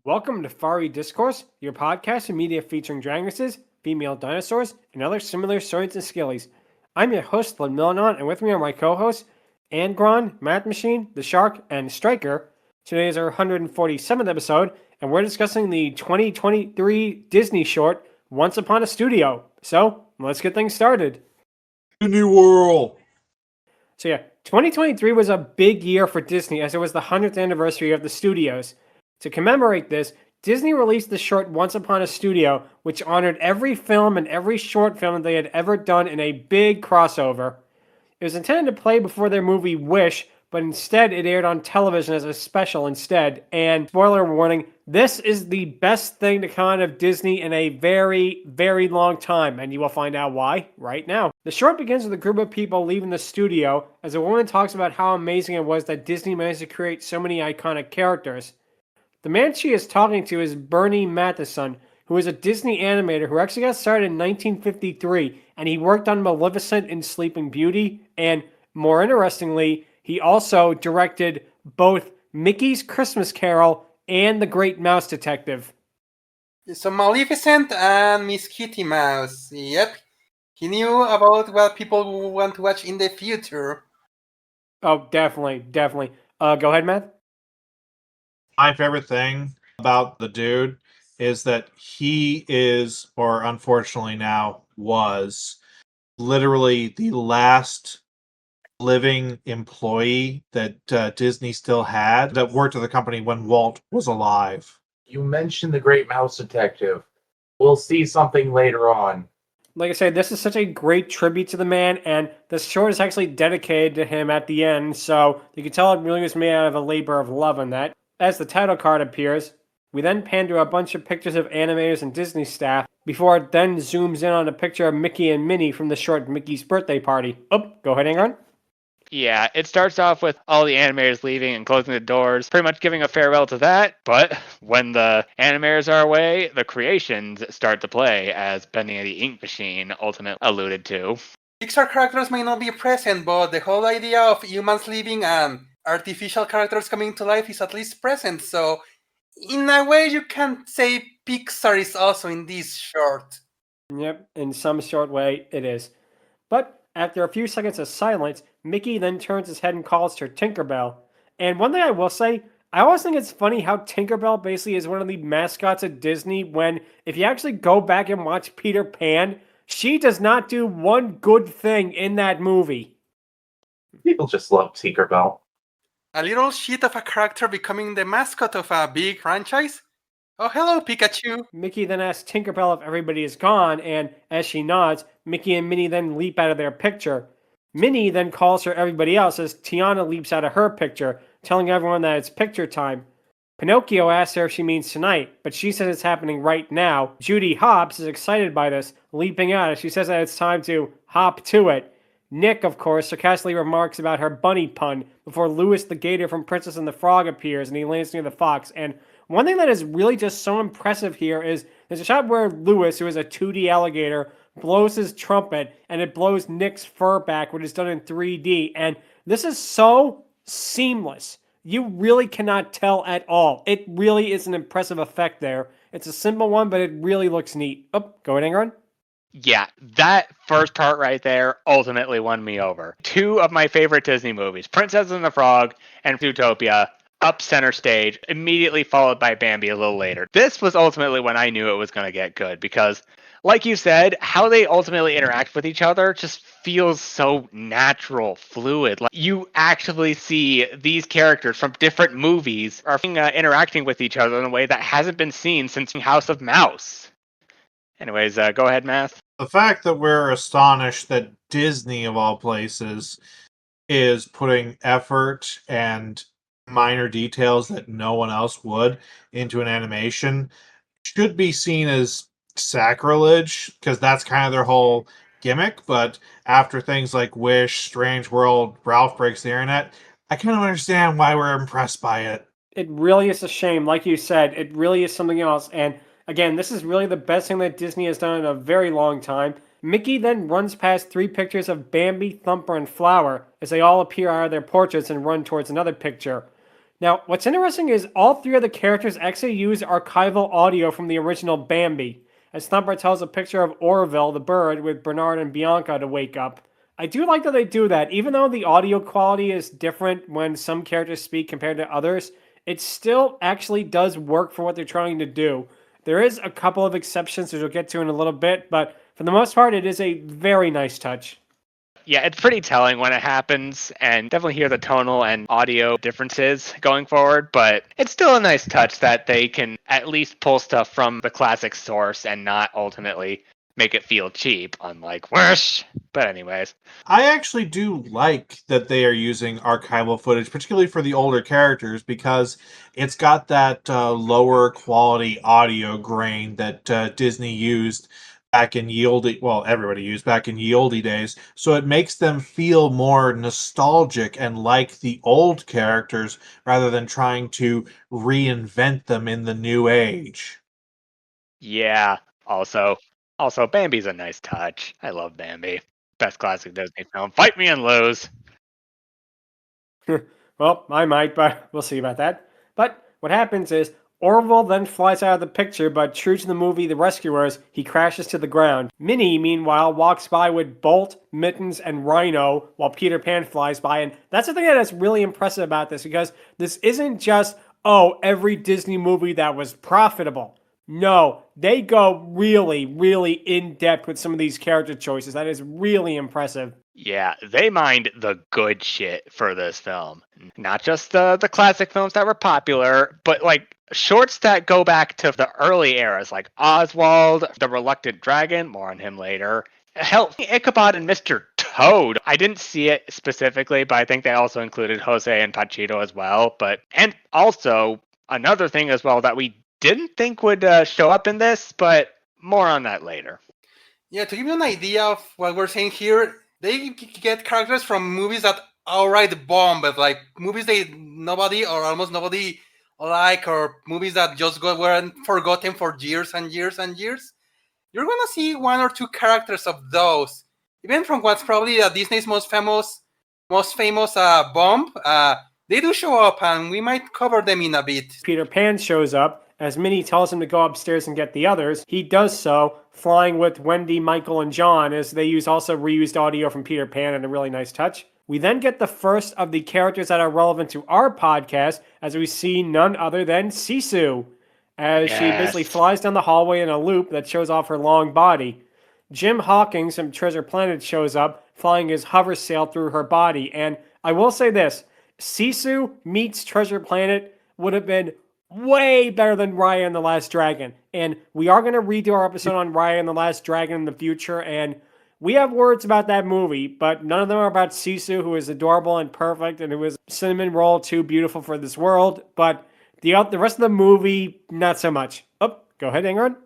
Welcome to Fiery Discourse, your podcast and media featuring dragonesses, female dinosaurs, and other similar saurians and scalies. I'm your host, Ludmillanon, and with me are my co-hosts, Angron, Mathmachine, the Shark, and Strkyer. Today is our 147th episode, and we're discussing the 2023 Disney short, Once Upon a Studio. So, let's get things started. Disney World! 2023 was a big year for Disney as it was the 100th anniversary of the studios. To commemorate this, Disney released the short Once Upon a Studio, which honored every film and every short film they had ever done in a big crossover. It was intended to play before their movie Wish, but instead it aired on television as a special instead. And spoiler warning, this is the best thing to come out of Disney in a very, very long time, and you will find out why right now. The short begins with a group of people leaving the studio as a woman talks about how amazing it was that Disney managed to create so many iconic characters. The man she is talking to is Bernie Matheson, who is a Disney animator who actually got started in 1953, and he worked on Maleficent and Sleeping Beauty, and more interestingly, he also directed both Mickey's Christmas Carol and The Great Mouse Detective. So Maleficent and Miss Kitty Mouse, yep. He knew about what people want to watch in the future. Oh, definitely. Go ahead, Matt. My favorite thing about the dude is that he is, or unfortunately now was, literally the last living employee that Disney still had that worked at the company when Walt was alive. You mentioned The Great Mouse Detective. We'll see something later on. Like I said, this is such a great tribute to the man, and the short is actually dedicated to him at the end, so you can tell it really was made out of a labor of love on that. As the title card appears, we then pan to a bunch of pictures of animators and Disney staff before it then zooms in on a picture of Mickey and Minnie from the short Mickey's Birthday Party. Oh, go ahead, Angron. Yeah, it starts off with all the animators leaving and closing the doors, pretty much giving a farewell to that. But when the animators are away, the creations start to play, as Bendy the Ink Machine ultimately alluded to. Pixar characters may not be present, but the whole idea of humans leaving and artificial characters coming to life is at least present, so in a way you can say Pixar is also in this short. Yep, in some short way it is. But after a few seconds of silence, Mickey then turns his head and calls her Tinkerbell. And one thing I will say, I always think it's funny how Tinkerbell basically is one of the mascots at Disney when, if you actually go back and watch Peter Pan, she does not do one good thing in that movie. People just love Tinkerbell. A little shit of a character becoming the mascot of a big franchise? Oh, hello, Pikachu! Mickey then asks Tinkerbell if everybody is gone, and as she nods, Mickey and Minnie then leap out of their picture. Minnie then calls her everybody else as Tiana leaps out of her picture, telling everyone that it's picture time. Pinocchio asks her if she means tonight, but she says it's happening right now. Judy Hopps is excited by this, leaping out as she says that it's time to hop to it. Nick, of course, sarcastically remarks about her bunny pun before Louis the Gator from Princess and the Frog appears and he lands near the fox. And one thing that is really just so impressive here is there's a shot where Louis, who is a 2D alligator, blows his trumpet and it blows Nick's fur back, which is done in 3D. And this is so seamless. You really cannot tell at all. It really is an impressive effect there. It's a simple one, but it really looks neat. Oh, go ahead, Angron. Yeah, that first part right there ultimately won me over. Two of my favorite Disney movies, Princess and the Frog and Zootopia, up center stage, immediately followed by Bambi a little later. This was ultimately when I knew it was going to get good because, like you said, how they ultimately interact with each other just feels so natural, fluid. Like you actually see these characters from different movies are interacting with each other in a way that hasn't been seen since House of Mouse. Anyways, go ahead, Math. The fact that we're astonished that Disney, of all places, is putting effort and minor details that no one else would into an animation should be seen as sacrilege, because that's kind of their whole gimmick. But after things like Wish, Strange World, Ralph Breaks the Internet, I kind of understand why we're impressed by it. It really is a shame. Like you said, it really is something else. And again, this is really the best thing that Disney has done in a very long time. Mickey then runs past 3 pictures of Bambi, Thumper, and Flower as they all appear out of their portraits and run towards another picture. Now, what's interesting is all three of the characters actually use archival audio from the original Bambi, as Thumper tells a picture of Orville, the bird, with Bernard and Bianca to wake up. I do like that they do that. Even though the audio quality is different when some characters speak compared to others, it still actually does work for what they're trying to do. There is a couple of exceptions, which we'll get to in a little bit, but for the most part, it is a very nice touch. Yeah, it's pretty telling when it happens, and definitely hear the tonal and audio differences going forward, but it's still a nice touch that they can at least pull stuff from the classic source and not ultimately make it feel cheap, unlike Wish. But anyways. I actually do like that they are using archival footage, particularly for the older characters, because it's got that lower quality audio grain that Disney used back in Yieldy, well, everybody used back in Yieldy days. So it makes them feel more nostalgic and like the old characters rather than trying to reinvent them in the new age. Yeah, also Bambi's a nice touch. I love Bambi. Best classic Disney film. Fight me and lose. Well, I might, but we'll see about that. But what happens is Orville then flies out of the picture, but true to the movie The Rescuers, he crashes to the ground. Minnie, meanwhile, walks by with Bolt, Mittens, and Rhino while Peter Pan flies by. And that's the thing that's really impressive about this, because this isn't just, every Disney movie that was profitable. No, they go really, really in depth with some of these character choices. That is really impressive. Yeah, they mined the good shit for this film. Not just the classic films that were popular, but like shorts that go back to the early eras, like Oswald, The Reluctant Dragon, more on him later. Hell, Ichabod and Mr. Toad. I didn't see it specifically, but I think they also included Jose and Pachito as well. And also another thing as well that we didn't think would show up in this, but more on that later. Yeah, to give you an idea of what we're saying here, they get characters from movies that outright bomb, but like movies nobody or almost nobody like, or movies that just weren't forgotten for years and years and years. You're gonna see one or two characters of those, even from what's probably Disney's most famous bomb. They do show up, and we might cover them in a bit. Peter Pan shows up. As Minnie tells him to go upstairs and get the others, he does so, flying with Wendy, Michael, and John, as they use also reused audio from Peter Pan in a really nice touch. We then get the first of the characters that are relevant to our podcast, as we see none other than Sisu, as she basically flies down the hallway in a loop that shows off her long body. Jim Hawkins from Treasure Planet shows up, flying his hover sail through her body, and I will say this, Sisu meets Treasure Planet would have been way better than Raya and the Last Dragon. And we are going to redo our episode on Raya and the Last Dragon in the future. And we have words about that movie, but none of them are about Sisu, who is adorable and perfect, and who is cinnamon roll too beautiful for this world. But the rest of the movie, not so much. Oh, go ahead, Angron.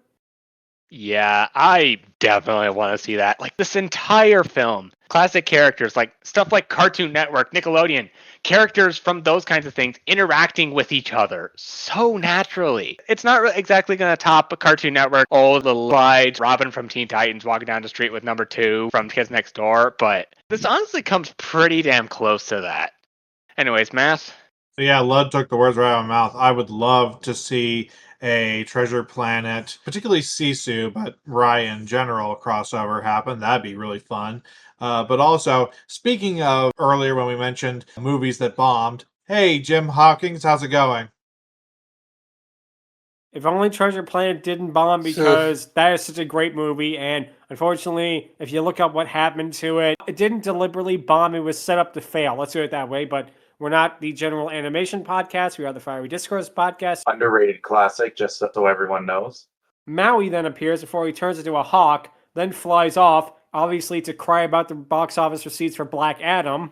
Yeah, I definitely want to see that. Like this entire film, classic characters, like stuff like Cartoon Network, Nickelodeon, characters from those kinds of things interacting with each other so naturally. It's not exactly going to top a Cartoon Network, the slides, Robin from Teen Titans walking down the street with number 2 from Kids Next Door, but this honestly comes pretty damn close to that. Anyways, Math? So yeah, Lud took the words right out of my mouth. I would love to see a Treasure Planet, particularly Sisu, but Raya in general crossover happen. That'd be really fun. But also, speaking of earlier when we mentioned movies that bombed, hey, Jim Hawkins, how's it going? If only Treasure Planet didn't bomb, because that is such a great movie, and unfortunately, if you look up what happened to it, it didn't deliberately bomb, it was set up to fail. Let's do it that way, but we're not the General Animation Podcast, we are the Fiery Discourse Podcast. Underrated classic, just so everyone knows. Maui then appears before he turns into a hawk, then flies off, obviously to cry about the box office receipts for Black Adam.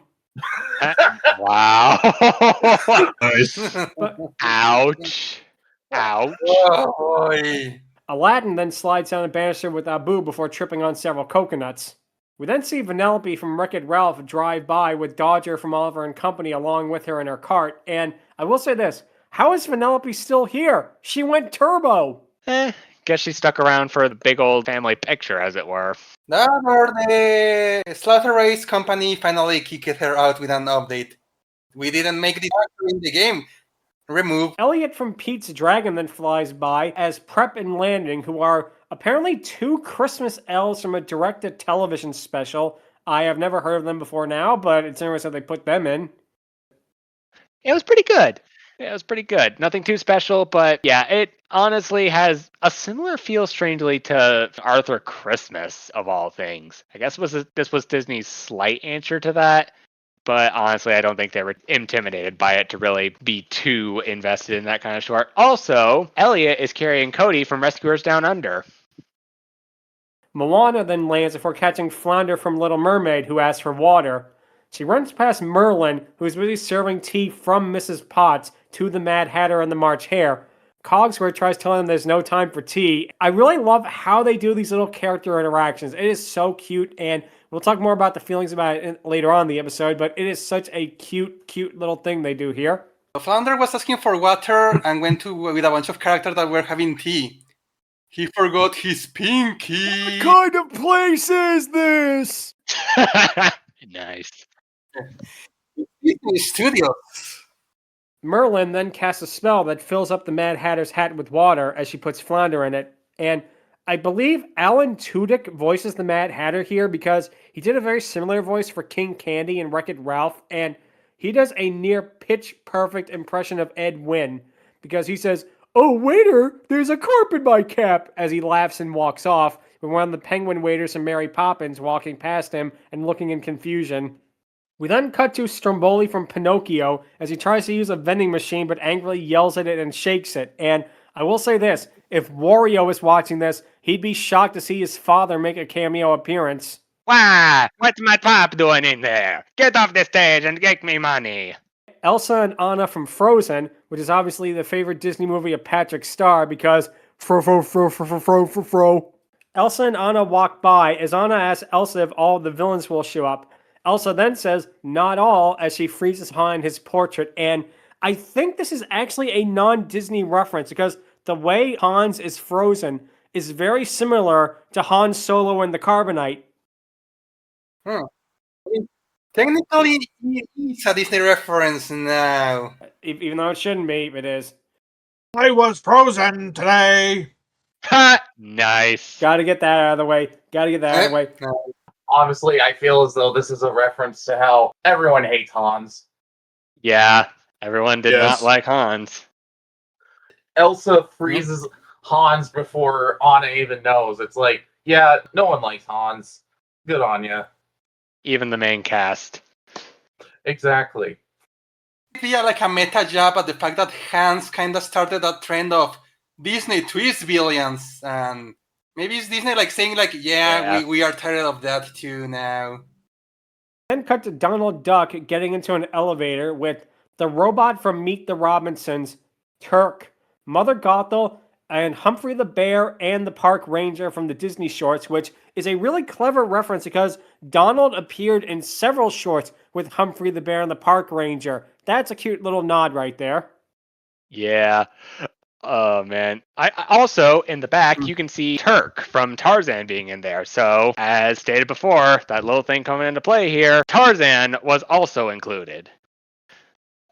Wow. Nice. Ouch. Ouch. Oh, boy. Aladdin then slides down a banister with Abu before tripping on several coconuts. We then see Vanellope from Wreck-It Ralph drive by with Dodger from Oliver and Company along with her in her cart, and I will say this, how is Vanellope still here? She went turbo! Guess she stuck around for the big old family picture, as it were. That or the Slaughter Race Company finally kicked her out with an update. We didn't make the actor in the game. Remove. Elliot from Pete's Dragon then flies by as Prep and Landing, who are apparently two Christmas elves from a direct-to-television special. I have never heard of them before now, but it's interesting they put them in. It was pretty good. It was pretty good. Nothing too special, but yeah, it honestly has a similar feel, strangely, to Arthur Christmas, of all things. I guess this was Disney's slight answer to that, but honestly, I don't think they were intimidated by it to really be too invested in that kind of short. Also, Elliot is carrying Cody from Rescuers Down Under. Moana then lands before catching Flounder from Little Mermaid, who asks for water. She runs past Merlin, who is busy serving tea from Mrs. Potts to the Mad Hatter and the March Hare. Cogsworth tries telling them there's no time for tea. I really love how they do these little character interactions. It is so cute, and we'll talk more about the feelings about it later on in the episode, but it is such a cute little thing they do here. Flounder was asking for water and went with a bunch of characters that were having tea. He forgot his pinky. What kind of place is this? Nice. Disney Studios. Merlin then casts a spell that fills up the Mad Hatter's hat with water as she puts Flounder in it. And I believe Alan Tudyk voices the Mad Hatter here because he did a very similar voice for King Candy in Wreck-It Ralph. And he does a near pitch perfect impression of Ed Wynn because he says, "Oh, waiter, there's a carp in my cap," as he laughs and walks off, with one of the penguin waiters from Mary Poppins walking past him and looking in confusion. We then cut to Stromboli from Pinocchio as he tries to use a vending machine but angrily yells at it and shakes it. And I will say this, if Wario was watching this, he'd be shocked to see his father make a cameo appearance. Why? What's my pop doing in there? Get off the stage and get me money. Elsa and Anna from Frozen, which is obviously the favorite Disney movie of Patrick Star because fro. Elsa and Anna walk by as Anna asks Elsa if all of the villains will show up. Elsa then says, "Not all," as she freezes behind his portrait. And I think this is actually a non-Disney reference because the way Hans is frozen is very similar to Han Solo in the Carbonite. Technically, it's a Disney reference now. Even though it shouldn't be, it is. I was frozen today. Ha! Nice. Gotta get that out of the way. Honestly, I feel as though this is a reference to how everyone hates Hans. Yeah, everyone did Yes. not like Hans. Elsa freezes Hans before Anna even knows. It's like, yeah, no one likes Hans. Good on you. Even the main cast. Exactly. Yeah, like a meta jab at the fact that Hans kind of started that trend of Disney twist villains, and maybe it's Disney like saying like, yeah. We are tired of that too now. Then cut to Donald Duck getting into an elevator with the robot from Meet the Robinsons, Turk, Mother Gothel, and Humphrey the Bear and the park ranger from the Disney shorts, which is a really clever reference because Donald appeared in several shorts with Humphrey the Bear and the park ranger. That's a cute little nod right there. Yeah. Oh, man. I also, in the back, you can see Turk from Tarzan being in there. So, as stated before, that little thing coming into play here, Tarzan was also included.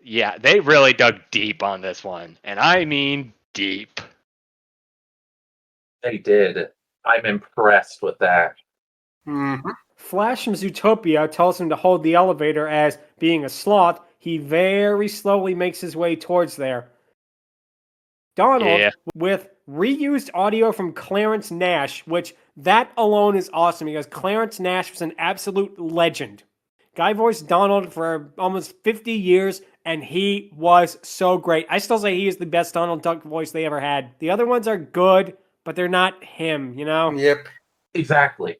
Yeah, they really dug deep on this one. And I mean deep. They did. I'm impressed with that. Mm-hmm. Flash from Zootopia tells him to hold the elevator as, being a sloth, he very slowly makes his way towards there. Donald, with reused audio from Clarence Nash, which that alone is awesome because Clarence Nash was an absolute legend. Guy voiced Donald for almost 50 years, and he was so great. I still say he is the best Donald Duck voice they ever had. The other ones are good, but they're not him, you know? Yep. Exactly.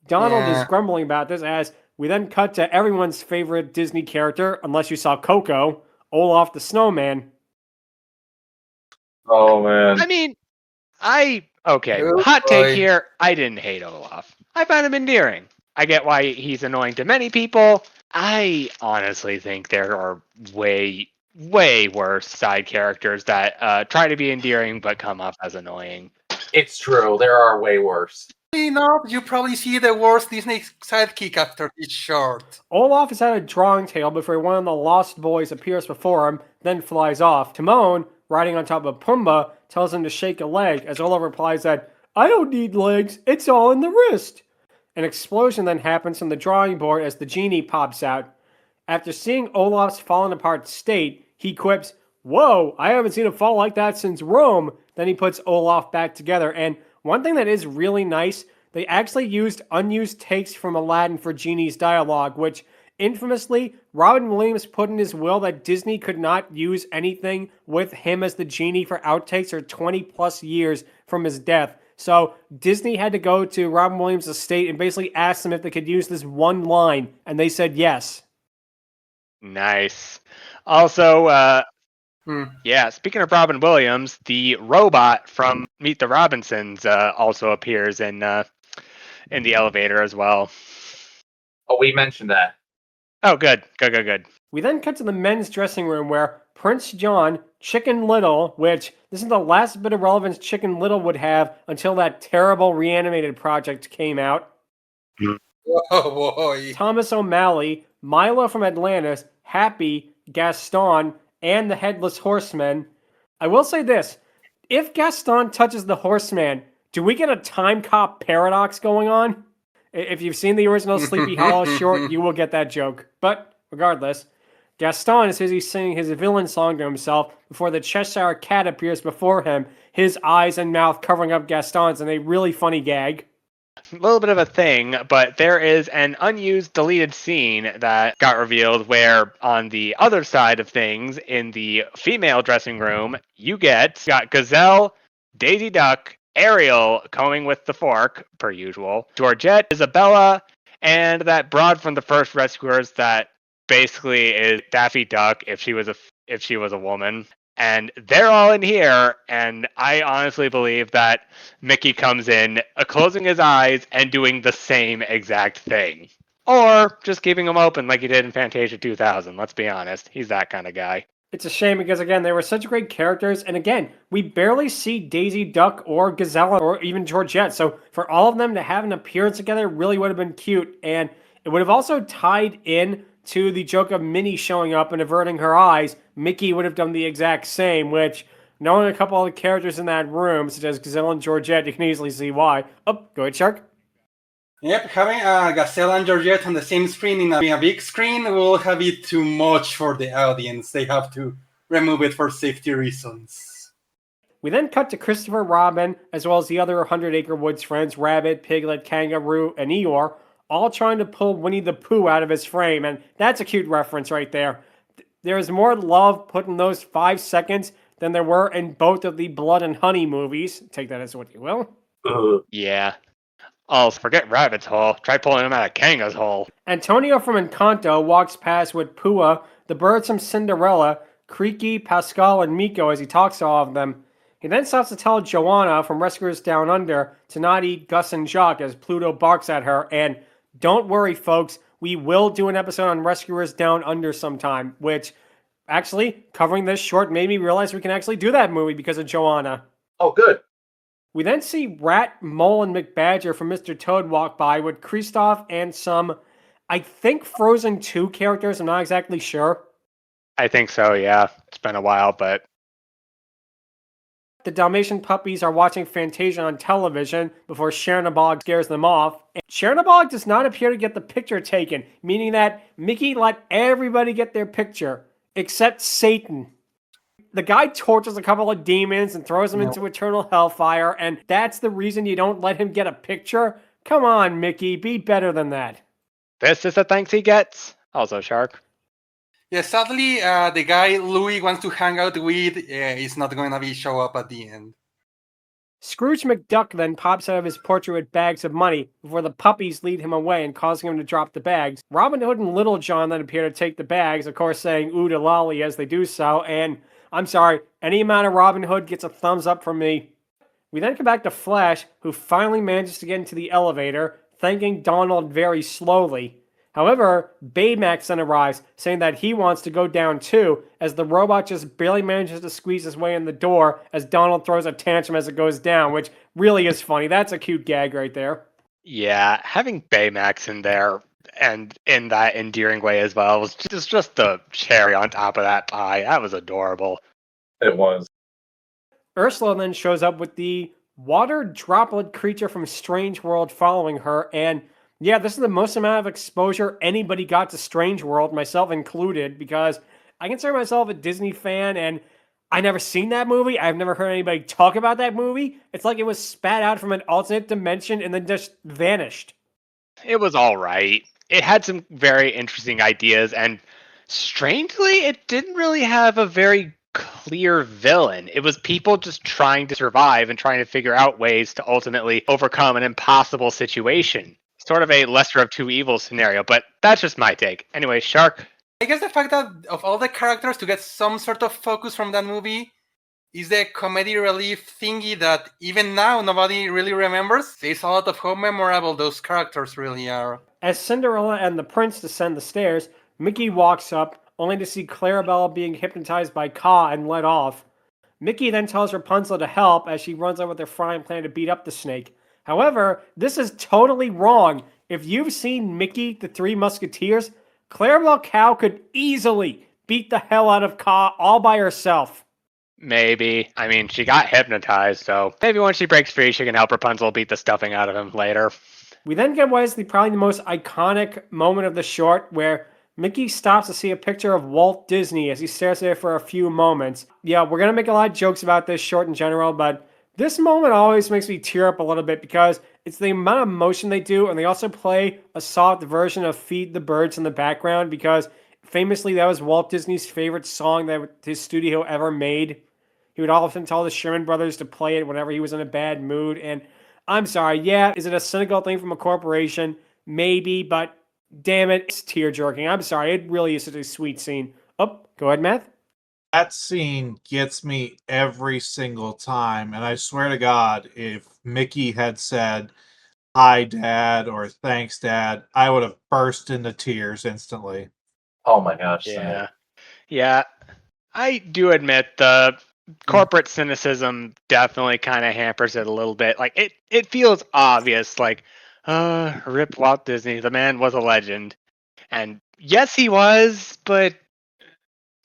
Donald is grumbling about this as we then cut to everyone's favorite Disney character, unless you saw Coco, Olaf the Snowman. Oh, man. I mean, hot take here. I didn't hate Olaf. I find him endearing. I get why he's annoying to many people. I honestly think there are way worse side characters that try to be endearing but come off as annoying. It's true. There are way worse. enough, you probably see the worst Disney sidekick after this short. Olaf is at a drawing table before one of the Lost Boys appears before him, then flies off. Timon, riding on top of Pumbaa, tells him to shake a leg, as Olaf replies that, "I don't need legs, it's all in the wrist." An explosion then happens from the drawing board as the genie pops out. After seeing Olaf's fallen apart state, he quips, "Whoa, I haven't seen a fall like that since Rome." Then he puts Olaf back together, and one thing that is really nice, they actually used unused takes from Aladdin for Genie's dialogue, which infamously, Robin Williams put in his will that Disney could not use anything with him as the Genie for outtakes for 20 plus years from his death. So Disney had to go to Robin Williams' estate and basically ask them if they could use this one line, and they said yes. Nice. Also, yeah, speaking of Robin Williams, the robot from Meet the Robinsons also appears in the elevator as well. Oh, we mentioned that. Oh, good. Good. We then cut to the men's dressing room where Prince John, Chicken Little, which this is the last bit of relevance Chicken Little would have until that terrible reanimated project came out. Oh boy. Thomas O'Malley, Milo from Atlantis, Happy, Gaston, and the Headless Horseman. I will say this, if Gaston touches the Horseman, do we get a time cop paradox going on? If you've seen the original Sleepy Hollow short, you will get that joke. But regardless, Gaston is busy singing his villain song to himself before the Cheshire Cat appears before him, his eyes and mouth covering up Gaston's in a really funny gag. A little bit of a thing, but there is an unused deleted scene that got revealed where on the other side of things, in the female dressing room, you got Gazelle, Daisy Duck, Ariel coming with the fork, per usual, Georgette, Isabella, and that broad from the first Rescuers that basically is Daffy Duck if she was a woman. And they're all in here, and I honestly believe that Mickey comes in, closing his eyes and doing the same exact thing. Or just keeping them open like he did in Fantasia 2000, let's be honest. He's that kind of guy. It's a shame because, again, they were such great characters, and again, we barely see Daisy Duck or Gazelle or even Georgette, so for all of them to have an appearance together really would have been cute, and it would have also tied in to the joke of Minnie showing up and averting her eyes. Mickey would have done the exact same, which, knowing a couple of the characters in that room, such as Gazelle and Georgette, you can easily see why. Oh, go ahead, Shark. Yep, having Gazelle and Georgette on the same screen in a big screen will have it too much for the audience. They have to remove it for safety reasons. We then cut to Christopher Robin, as well as the other 100 Acre Woods friends, Rabbit, Piglet, Kangaroo, and Eeyore, all trying to pull Winnie the Pooh out of his frame, and that's a cute reference right there. There is more love put in those 5 seconds than there were in both of the Blood and Honey movies. Take that as what you will. Yeah. Oh, forget Rabbit's hole. Try pulling him out of Kanga's hole. Antonio from Encanto walks past with Pua, the birds from Cinderella, Creaky, Pascal, and Miko as he talks to all of them. He then stops to tell Joanna from Rescuers Down Under to not eat Gus and Jacques as Pluto barks at her, and don't worry, folks, we will do an episode on Rescuers Down Under sometime, which, actually, covering this short made me realize we can actually do that movie because of Joanna. Oh, good. We then see Rat, Mole, and McBadger from Mr. Toad walk by with Kristoff and some, I think, Frozen 2 characters. I'm not exactly sure. I think so, yeah. It's been a while, but... The Dalmatian puppies are watching Fantasia on television before Chernabog scares them off. And Chernabog does not appear to get the picture taken, meaning that Mickey let everybody get their picture, except Satan. The guy tortures a couple of demons and throws them into eternal hellfire, and that's the reason you don't let him get a picture? Come on, Mickey, be better than that. This is the thanks he gets. Also, Shark. Yeah, sadly, the guy Louis wants to hang out with is not going to show up at the end. Scrooge McDuck then pops out of his portrait with bags of money before the puppies lead him away and causing him to drop the bags. Robin Hood and Little John then appear to take the bags, of course saying ooh to lolly as they do so, and I'm sorry, any amount of Robin Hood gets a thumbs up from me. We then come back to Flash, who finally manages to get into the elevator, thanking Donald very slowly. However, Baymax then arrives, saying that he wants to go down too, as the robot just barely manages to squeeze his way in the door as Donald throws a tantrum as it goes down, which really is funny. That's a cute gag right there. Yeah, having Baymax in there and in that endearing way as well was just the cherry on top of that pie. That was adorable. It was. Ursula then shows up with the water droplet creature from Strange World following her, and yeah, this is the most amount of exposure anybody got to Strange World, myself included, because I consider myself a Disney fan, and I never seen that movie. I've never heard anybody talk about that movie. It's like it was spat out from an alternate dimension and then just vanished. It was all right. It had some very interesting ideas, and strangely, it didn't really have a very clear villain. It was people just trying to survive and trying to figure out ways to ultimately overcome an impossible situation. Sort of a lesser of two evils scenario, but that's just my take. Anyway, Shark. I guess the fact that of all the characters to get some sort of focus from that movie is the comedy relief thingy that even now nobody really remembers. There's a lot of how memorable those characters really are. As Cinderella and the prince descend the stairs, Mickey walks up, only to see Clarabelle being hypnotized by Ka and let off. Mickey then tells Rapunzel to help as she runs over with her frying pan to beat up the snake. However, this is totally wrong. If you've seen Mickey, the Three Musketeers, Clarabelle Cow could easily beat the hell out of Ka all by herself. Maybe. I mean, she got hypnotized, so maybe once she breaks free, she can help Rapunzel beat the stuffing out of him later. We then get what is probably the most iconic moment of the short, where Mickey stops to see a picture of Walt Disney as he stares there for a few moments. Yeah, we're going to make a lot of jokes about this short in general, but this moment always makes me tear up a little bit because it's the amount of motion they do, and they also play a soft version of Feed the Birds in the background because famously that was Walt Disney's favorite song that his studio ever made. He would often tell the Sherman Brothers to play it whenever he was in a bad mood, and I'm sorry, yeah, is it a cynical thing from a corporation? Maybe, but damn it, it's tear-jerking. I'm sorry, it really is such a sweet scene. Oh, go ahead, Matt. That scene gets me every single time, and I swear to God, if Mickey had said, "Hi, Dad," or "Thanks, Dad," I would have burst into tears instantly. Oh my gosh. Yeah. Yeah. I do admit the corporate cynicism definitely kind of hampers it a little bit. Like it feels obvious, like, rip Walt Disney. The man was a legend. And yes, he was, but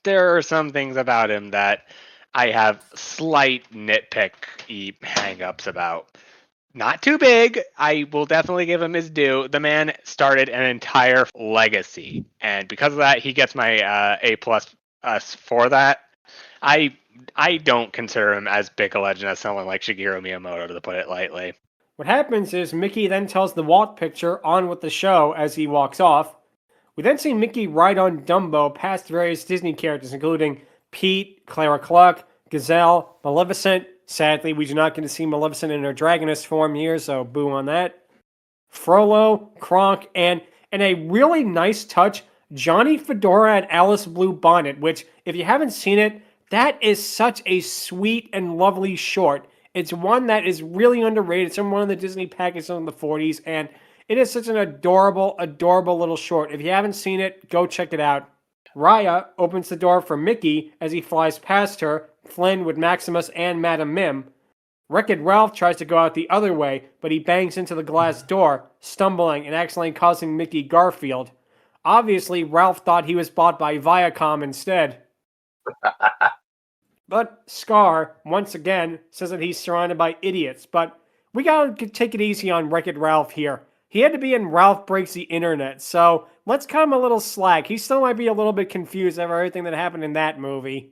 there are some things about him that I have slight nitpicky hang-ups about. Not too big. I will definitely give him his due. The man started an entire legacy, and because of that, he gets my A+ for that. I don't consider him as big a legend as someone like Shigeru Miyamoto, to put it lightly. What happens is Mickey then tells the Walt picture on with the show as he walks off. We then see Mickey ride on Dumbo past various Disney characters, including Pete, Clara Cluck, Gazelle, Maleficent. Sadly, we do not get to see Maleficent in her Dragoness form here, so boo on that. Frollo, Kronk, and in a really nice touch, Johnny Fedora and Alice Blue Bonnet, which, if you haven't seen it, that is such a sweet and lovely short. It's one that is really underrated. It's from one of the Disney packages in the 40s, and it is such an adorable, adorable little short. If you haven't seen it, go check it out. Raya opens the door for Mickey as he flies past her, Flynn with Maximus and Madame Mim. Wreck-It Ralph tries to go out the other way, but he bangs into the glass door, stumbling and accidentally causing Mickey Garfield. Obviously, Ralph thought he was bought by Viacom instead. But Scar, once again, says that he's surrounded by idiots, but we gotta take it easy on Wreck-It Ralph here. He had to be in Ralph Breaks the Internet, so let's cut him a little slack. He still might be a little bit confused over everything that happened in that movie.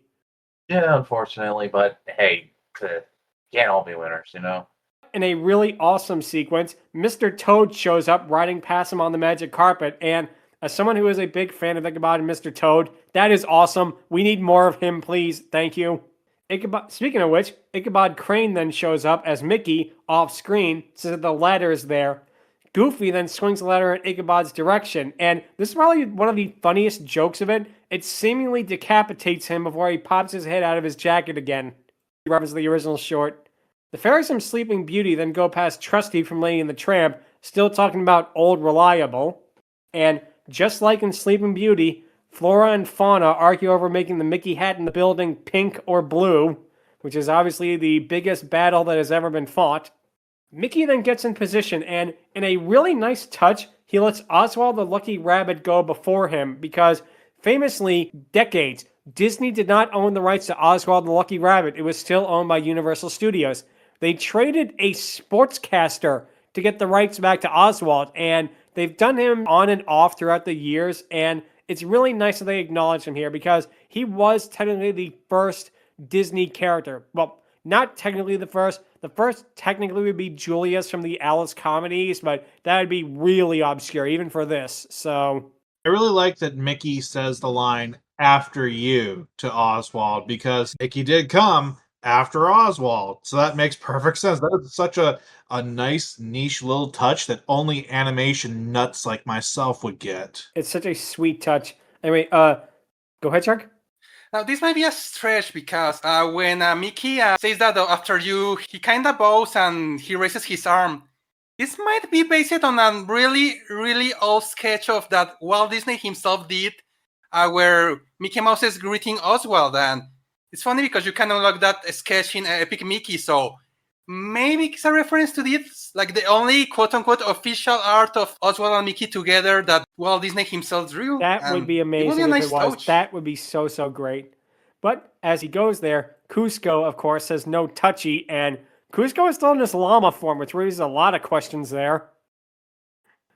Yeah, unfortunately, but hey, can't all be winners, you know? In a really awesome sequence, Mr. Toad shows up riding past him on the magic carpet, and as someone who is a big fan of Ichabod and Mr. Toad, that is awesome. We need more of him, please. Thank you. Speaking of which, Ichabod Crane then shows up as Mickey, off-screen, says that the ladder is there. Goofy then swings the ladder in Ichabod's direction, and this is probably one of the funniest jokes of it. It seemingly decapitates him before he pops his head out of his jacket again. He references the original short. The fairies from Sleeping Beauty then go past Trusty from Lady and the Tramp, still talking about Old Reliable, and just like in Sleeping Beauty, flora and fauna argue over making the Mickey hat in the building pink or blue, which is obviously the biggest battle that has ever been fought. Mickey then gets in position, and in a really nice touch, he lets Oswald the Lucky Rabbit go before him because, famously, decades, Disney did not own the rights to Oswald the Lucky Rabbit. It was still owned by Universal Studios. They traded a sportscaster to get the rights back to Oswald, and they've done him on and off throughout the years, and it's really nice that they acknowledge him here because he was technically the first Disney character. Well, not technically the first. The first technically would be Julius from the Alice comedies, but that would be really obscure, even for this. So I really like that Mickey says the line "after you" to Oswald because Mickey did come after Oswald, so that makes perfect sense. That is such a nice niche little touch that only animation nuts like myself would get. it's such a sweet touch. Anyway, go ahead, Shark. Now, this might be a stretch because when Mickey says that after you, he kind of bows and he raises his arm. This might be based on a really, really old sketch of that Walt Disney himself did, where Mickey Mouse is greeting Oswald. And it's funny because you can unlock that sketch in Epic Mickey, so maybe it's a reference to this, like the only quote-unquote official art of Oswald and Mickey together that Walt Disney himself drew. That would And be it would amazing be a if nice it was. touch. That would be so, so great. But as he goes there, Cusco, of course, says no touchy, and Cusco is still in this llama form, which raises a lot of questions there.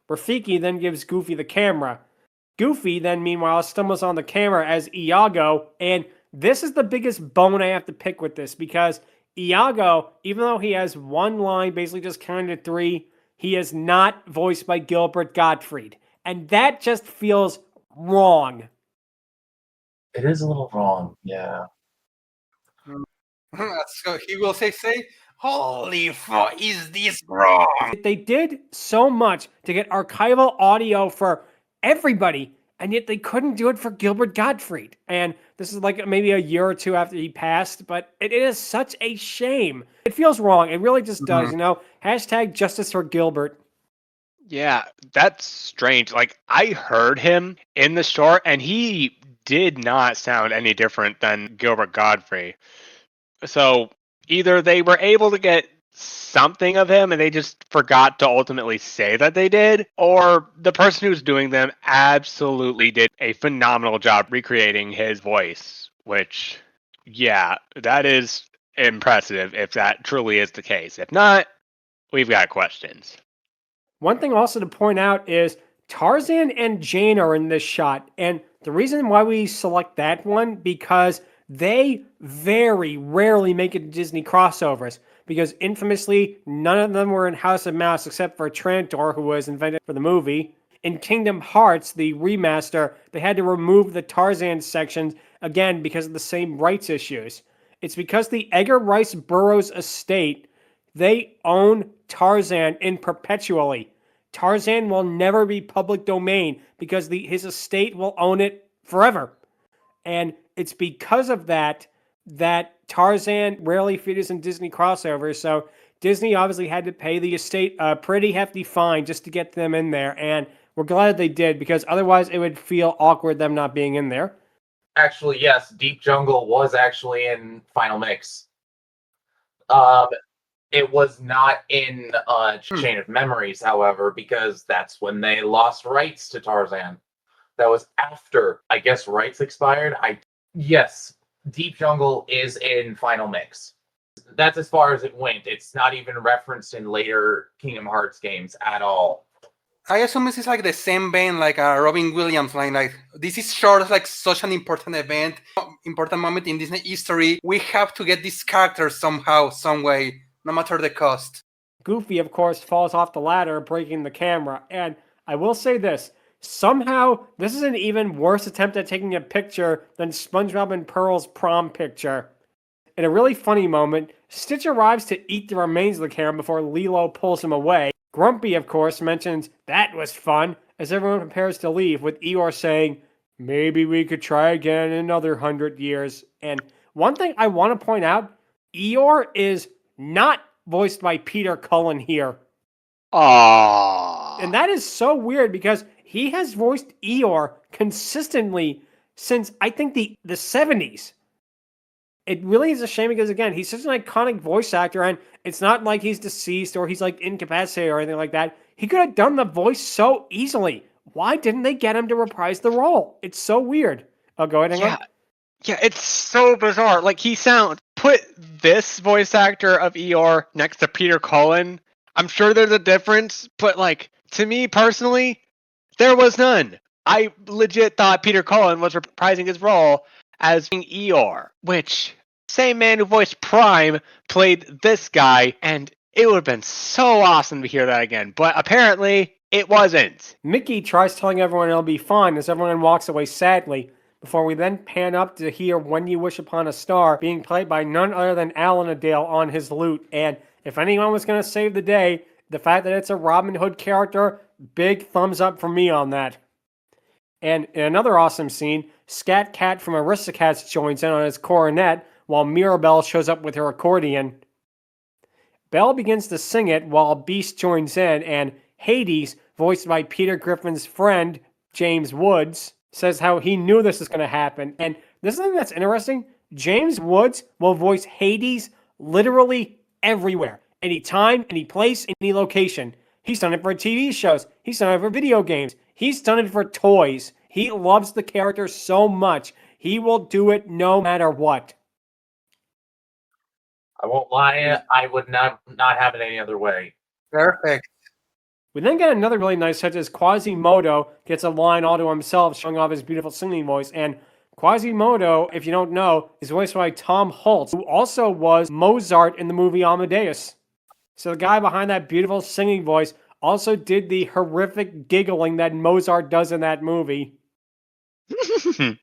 Rafiki then gives Goofy the camera. Goofy then, meanwhile, stumbles on the camera as Iago, and this is the biggest bone I have to pick with this, because Iago, even though he has one line, basically just counted 3, he is not voiced by Gilbert Gottfried. And that just feels wrong. It is a little wrong, yeah. So he will say, holy fuck, is this wrong? They did so much to get archival audio for everybody, and yet they couldn't do it for Gilbert Gottfried. And this is like maybe a year or 2 after he passed, but it is such a shame. It feels wrong. It really just does, you know? Hashtag justice for Gilbert. Yeah, that's strange. Like, I heard him in the short, and he did not sound any different than Gilbert Godfrey. So either they were able to get something of him and they just forgot to ultimately say that they did, or the person who's doing them absolutely did a phenomenal job recreating his voice, which, yeah, that is impressive if that truly is the case. If not, we've got questions. One thing also to point out is Tarzan and Jane are in this shot, and the reason why we select that one, because they very rarely make it to Disney crossovers, because infamously, none of them were in House of Mouse except for Trantor, who was invented for the movie. In Kingdom Hearts, the remaster, they had to remove the Tarzan sections, again, because of the same rights issues. It's because the Edgar Rice Burroughs estate, they own Tarzan in perpetually. Tarzan will never be public domain because his estate will own it forever. And it's because of that Tarzan rarely features in Disney crossovers. So Disney obviously had to pay the estate a pretty hefty fine just to get them in there. And we're glad they did, because otherwise it would feel awkward them not being in there. Actually, yes, Deep Jungle was actually in Final Mix. It was not in Chain of Memories, however, because that's when they lost rights to Tarzan. That was after, I guess, rights expired. Yes, Deep Jungle is in Final Mix. That's as far as it went. It's not even referenced in later Kingdom Hearts games at all. I assume this is like the same vein, like a Robin Williams line. Like, this is short, like such an important event, important moment in Disney history. We have to get these characters somehow, some way, no matter the cost. Goofy, of course, falls off the ladder, breaking the camera. And I will say this. Somehow, this is an even worse attempt at taking a picture than SpongeBob and Pearl's prom picture. In a really funny moment, Stitch arrives to eat the remains of the camera before Lilo pulls him away. Grumpy, of course, mentions that was fun as everyone prepares to leave, with Eeyore saying, maybe we could try again in another 100 years. And one thing I want to point out, Eeyore is not voiced by Peter Cullen here. Aww. And that is so weird because he has voiced Eeyore consistently since, I think, the 70s. It really is a shame because, again, he's such an iconic voice actor, and it's not like he's deceased or he's like incapacitated or anything like that. He could have done the voice so easily. Why didn't they get him to reprise the role? It's so weird. Oh, go ahead, Angron. Yeah, it's so bizarre. Like, put this voice actor of Eeyore next to Peter Cullen. I'm sure there's a difference, but, like, to me personally, there was none. I legit thought Peter Cullen was reprising his role as being Eeyore, which, same man who voiced Prime played this guy, and it would have been so awesome to hear that again, but apparently it wasn't. Mickey tries telling everyone it'll be fine as everyone walks away sadly, before we then pan up to hear When You Wish Upon a Star being played by none other than Alan Adale on his lute. And if anyone was going to save the day, the fact that it's a Robin Hood character, big thumbs up for me on that. And in another awesome scene, Scat Cat from Aristocats joins in on his cornet while Mirabelle shows up with her accordion. Belle begins to sing it while Beast joins in, and Hades, voiced by Peter Griffin's friend, James Woods, says how he knew this was going to happen. And this is something that's interesting. James Woods will voice Hades literally everywhere. Anytime, any place, any location. He's done it for TV shows. He's done it for video games. He's done it for toys. He loves the character so much. He will do it no matter what. I won't lie, I would not have it any other way. Perfect. We then get another really nice touch as Quasimodo gets a line all to himself, showing off his beautiful singing voice. And Quasimodo, if you don't know, is voiced by Tom Hulce, who also was Mozart in the movie Amadeus. So the guy behind that beautiful singing voice also did the horrific giggling that Mozart does in that movie.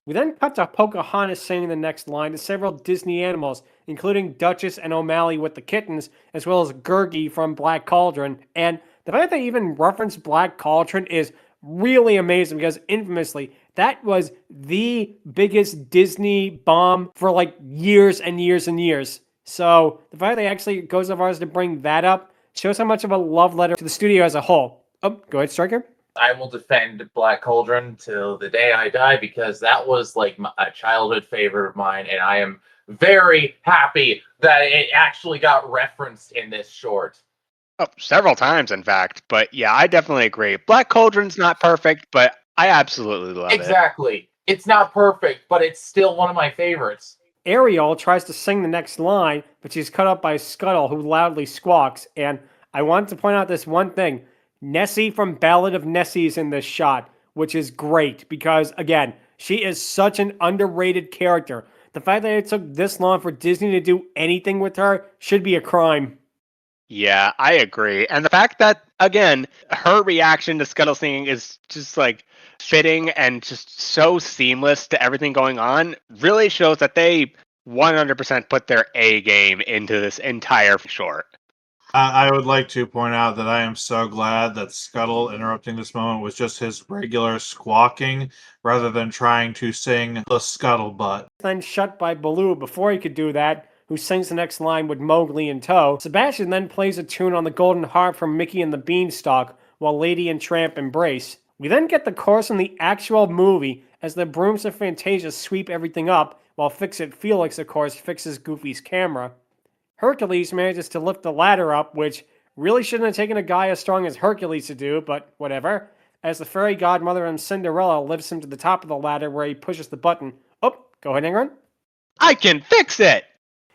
We then cut to Pocahontas singing the next line to several Disney animals, including Duchess and O'Malley with the kittens, as well as Gurgi from Black Cauldron. And the fact that they even reference Black Cauldron is really amazing because infamously, that was the biggest Disney bomb for like years and years and years. So the fact that they actually go so far as to bring that up shows how much of a love letter to the studio as a whole. Oh, go ahead, Strkyer. I will defend Black Cauldron till the day I die because that was like a childhood favorite of mine, and I am very happy that it actually got referenced in this short. Oh, several times, in fact. But yeah, I definitely agree. Black Cauldron's not perfect, but I absolutely love it. Exactly. It's not perfect, but it's still one of my favorites. Ariel tries to sing the next line, but she's cut up by Scuttle, who loudly squawks. And I want to point out this one thing. Nessie from Ballad of Nessie is in this shot, which is great because, again, she is such an underrated character. The fact that it took this long for Disney to do anything with her should be a crime. Yeah, I agree. And the fact that, again, her reaction to Scuttle singing is just like fitting and just so seamless to everything going on really shows that they 100% put their A game into this entire short. I would like to point out that I am so glad that Scuttle interrupting this moment was just his regular squawking rather than trying to sing the scuttlebutt. Then shut by Baloo before he could do that, who sings the next line with Mowgli in tow. Sebastian then plays a tune on the Golden Harp from Mickey and the Beanstalk while Lady and Tramp embrace. We then get the chorus in the actual movie as the brooms of Fantasia sweep everything up, while Fix-It Felix, of course, fixes Goofy's camera. Hercules manages to lift the ladder up, which really shouldn't have taken a guy as strong as Hercules to do, but whatever, as the fairy godmother and Cinderella lifts him to the top of the ladder where he pushes the button. Oh, go ahead, Angron. I can fix it!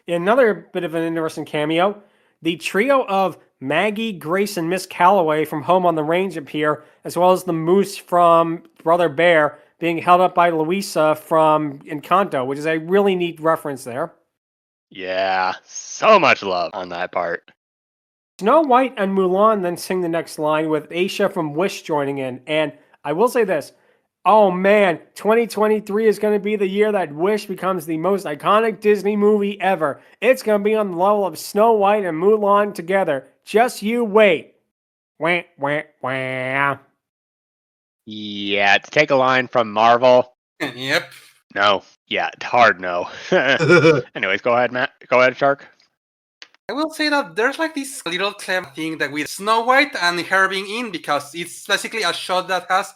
Another bit of an interesting cameo. The trio of Maggie, Grace, and Miss Calloway from Home on the Range appear, as well as the moose from Brother Bear being held up by Louisa from Encanto, which is a really neat reference there. Yeah, so much love on that part. Snow White and Mulan then sing the next line with Aisha from Wish joining in. And I will say this. Oh man, 2023 is going to be the year that Wish becomes the most iconic Disney movie ever. It's going to be on the level of Snow White and Mulan together. Just you wait. Wah, wah, wah. Yeah, to take a line from Marvel. Yep. No. Yeah, hard no. Anyways, go ahead, Matt. Go ahead, Shark. I will say that there's like this little clever thing that with Snow White and her being in, because it's basically a shot that has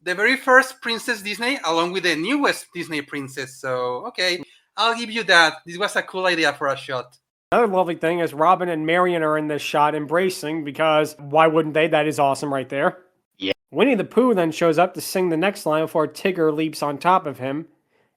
the very first Princess Disney along with the newest Disney princess. So, okay, I'll give you that. This was a cool idea for a shot. Another lovely thing is Robin and Marion are in this shot embracing because why wouldn't they? That is awesome right there. Yeah. Winnie the Pooh then shows up to sing the next line before Tigger leaps on top of him.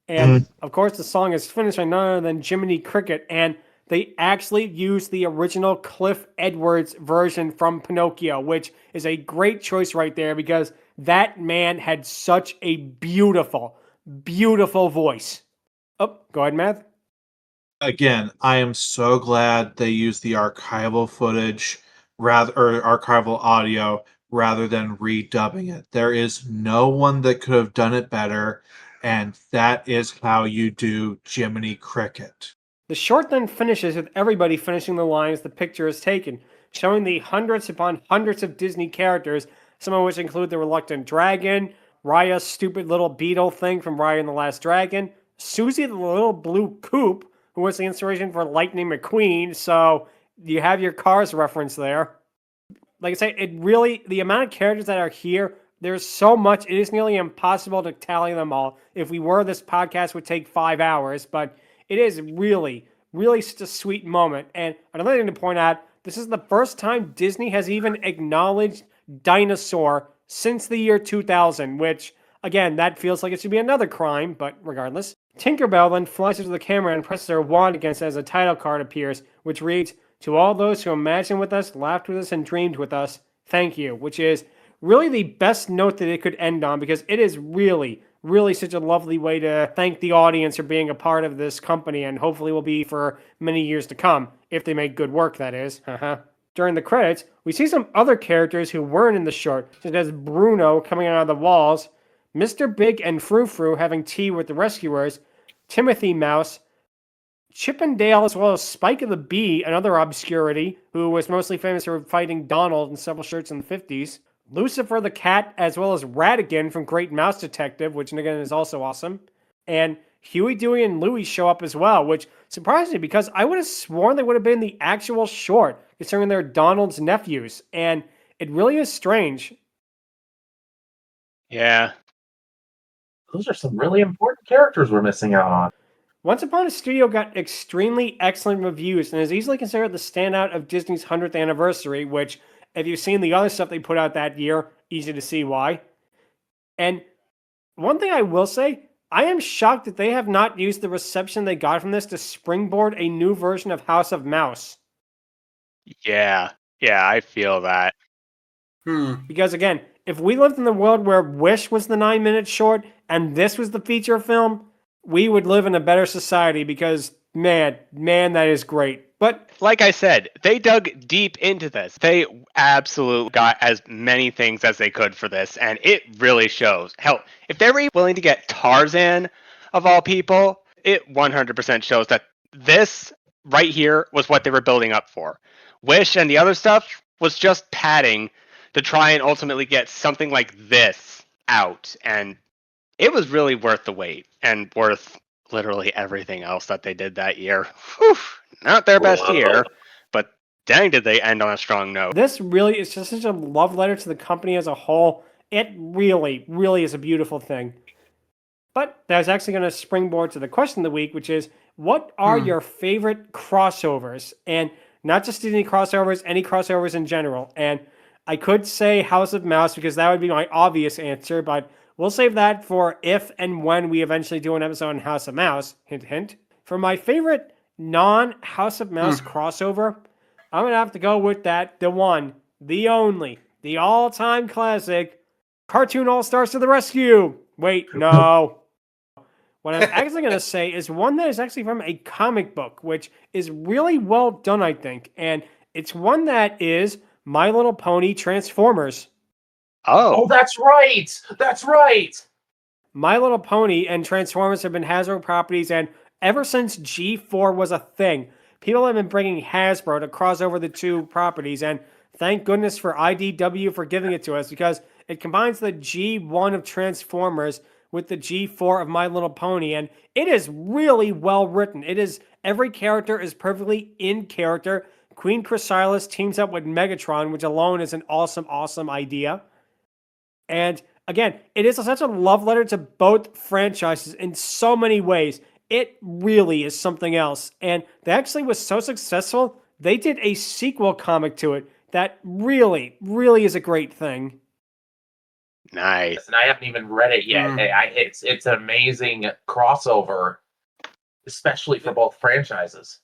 And of course, the song is finished by none other than Jiminy Cricket. And they actually used the original Cliff Edwards version from Pinocchio, which is a great choice right there because that man had such a beautiful, beautiful voice. Oh, go ahead, Matt. Again, I am so glad they used the archival footage or archival audio rather than redubbing it. There is no one that could have done it better, and that is how you do Jiminy Cricket. The short then finishes with everybody finishing the lines the picture is taken, showing the hundreds upon hundreds of Disney characters, some of which include the reluctant dragon, Raya's stupid little beetle thing from Raya and the Last Dragon, Susie the little blue coop, who was the inspiration for Lightning McQueen, so you have your Cars reference there. Like I say, the amount of characters that are here, there's so much, it is nearly impossible to tally them all. If we were, this podcast would take 5 hours, but it is really, really such a sweet moment. And another thing to point out, this is the first time Disney has even acknowledged dinosaur since the year 2000, which, again, that feels like it should be another crime, but regardless. Tinkerbell then flies into the camera and presses her wand against it as a title card appears, which reads, "To all those who imagined with us, laughed with us, and dreamed with us, thank you," which is really the best note that it could end on because it is really, really such a lovely way to thank the audience for being a part of this company and hopefully will be for many years to come, if they make good work, that is. During the credits, we see some other characters who weren't in the short, such as Bruno coming out of the walls, Mr. Big and Frou Frou having tea with the rescuers, Timothy Mouse, Chip and Dale, as well as Spike of the Bee, another obscurity, who was mostly famous for fighting Donald in several shirts in the 50s, Lucifer the Cat, as well as Ratigan from Great Mouse Detective, which again is also awesome, and Huey, Dewey, and Louie show up as well, which surprised me because I would have sworn they would have been the actual short, considering they're Donald's nephews, and it really is strange. Yeah. Those are some really important characters we're missing out on. Once Upon a Studio got extremely excellent reviews and is easily considered the standout of Disney's 100th anniversary, which, if you've seen the other stuff they put out that year, easy to see why. And one thing I will say, I am shocked that they have not used the reception they got from this to springboard a new version of House of Mouse. Yeah, I feel that. Because again, if we lived in the world where Wish was the 9-minute short and this was the feature film, we would live in a better society because, man, that is great. But like I said, they dug deep into this. They absolutely got as many things as they could for this, and it really shows. Hell, if they were willing to get Tarzan, of all people, it 100% shows that this right here was what they were building up for. Wish and the other stuff was just padding to try and ultimately get something like this out, and it was really worth the wait and worth literally everything else that they did that year. Whew, not their best year, but dang did they end on a strong note. This really is just such a love letter to the company as a whole. It really, really is a beautiful thing. But that's actually going to springboard to the question of the week, which is, what are your favorite crossovers? And not just Disney crossovers, any crossovers in general. And I could say House of Mouse because that would be my obvious answer, but we'll save that for if and when we eventually do an episode on House of Mouse. Hint, hint. For my favorite non-House of Mouse crossover, I'm going to have to go with the one, the only, the all-time classic, Cartoon All-Stars to the Rescue. Wait, no. What I'm actually going to say is one that is actually from a comic book, which is really well done, I think. And it's one that is My Little Pony Transformers. Oh, That's right! That's right! My Little Pony and Transformers have been Hasbro properties, and ever since G4 was a thing, people have been bringing Hasbro to cross over the two properties, and thank goodness for IDW for giving it to us, because it combines the G1 of Transformers with the G4 of My Little Pony, and it is really well written. Every character is perfectly in character. Queen Chrysalis teams up with Megatron, which alone is an awesome, awesome idea. And again, it is such a love letter to both franchises in so many ways. It really is something else. And they actually was so successful, they did a sequel comic to it that really, really is a great thing. Nice. And I haven't even read it yet. It's an amazing crossover, especially for both franchises.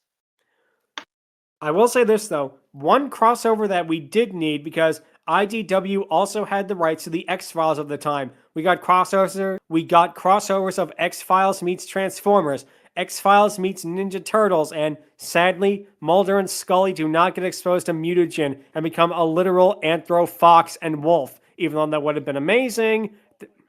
I will say this, though. One crossover that we did need, because IDW also had the rights to the X-Files of the time. We got crossovers of X-Files meets Transformers, X-Files meets Ninja Turtles, and sadly, Mulder and Scully do not get exposed to mutagen and become a literal anthro fox and wolf, even though that would have been amazing.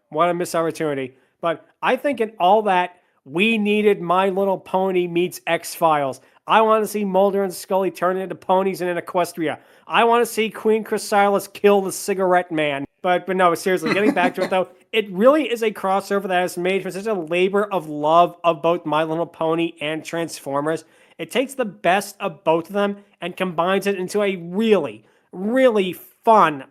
What a missed opportunity. But I think in all that, we needed My Little Pony meets X-Files. I want to see Mulder and Scully turn into ponies in Equestria. I want to see Queen Chrysalis kill the cigarette man. But no, seriously, getting back to it though, it really is a crossover that is made for such a labor of love of both My Little Pony and Transformers. It takes the best of both of them and combines it into a really, really fun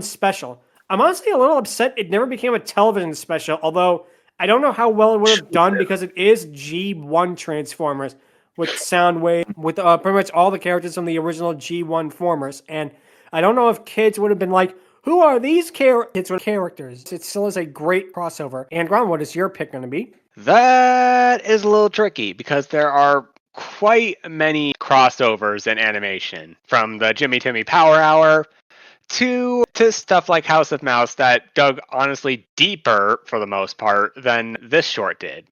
special. I'm honestly a little upset it never became a television special, although I don't know how well it would have done because it is G1 Transformers with Soundwave, with pretty much all the characters from the original G1 Formers. And I don't know if kids would have been like, who are these characters? It still is a great crossover. Angron, what is your pick going to be? That is a little tricky because there are quite many crossovers in animation, from the Jimmy Timmy Power Hour to stuff like House of Mouse that dug honestly deeper, for the most part, than this short did.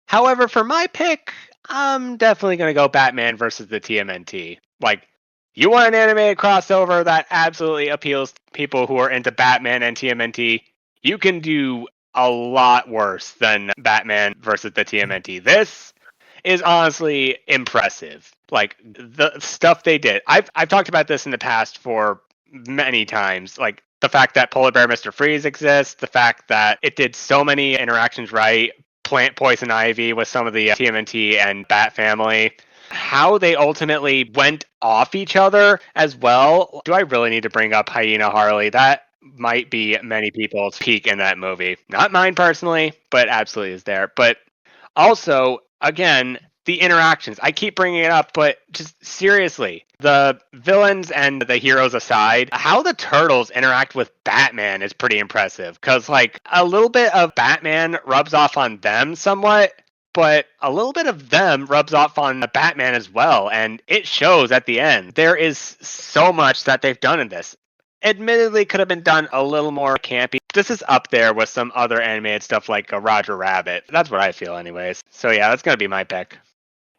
However, for my pick, I'm definitely going to go Batman versus the TMNT. Like, you want an animated crossover that absolutely appeals to people who are into Batman and TMNT, you can do a lot worse than Batman versus the TMNT. This is honestly impressive. Like, the stuff they did. I've talked about this in the past for many times. Like, the fact that Polar Bear Mr. Freeze exists, the fact that it did so many interactions right, Plant Poison Ivy with some of the TMNT and Bat family, how they ultimately went off each other as well. Do I really need to bring up Hyena Harley? That might be many people's peak in that movie. Not mine personally, but absolutely is there. But also, again, the interactions. I keep bringing it up, but just seriously, the villains and the heroes aside, how the turtles interact with Batman is pretty impressive. Because, like, a little bit of Batman rubs off on them somewhat, but a little bit of them rubs off on the Batman as well, and it shows at the end. There is so much that they've done in this. Admittedly, could have been done a little more campy. This is up there with some other animated stuff like Roger Rabbit. That's what I feel anyways. So yeah, that's going to be my pick.